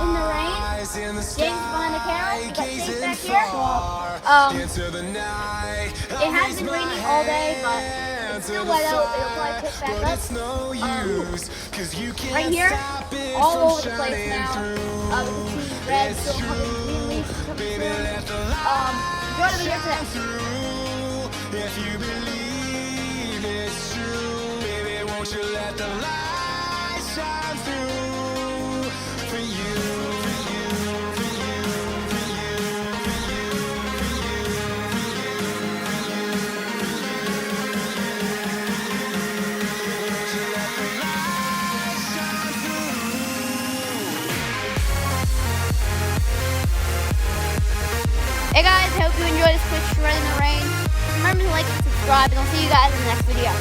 in the rain. James behind the camera. We got Chase back here. It has been raining all day, but it's still wet out. It'll probably pick back up. Right here, all over the place now. We can see red still coming, green leaves coming soon. Enjoy the video today. If you believe it's true, baby, won't you let the light shine through for you, for you, for you, for you, for you, for you, won't you let the light shine through. Hey guys, hope you enjoyed this quick shred in the rain. Remember to like and subscribe, and I'll see you guys in the next video.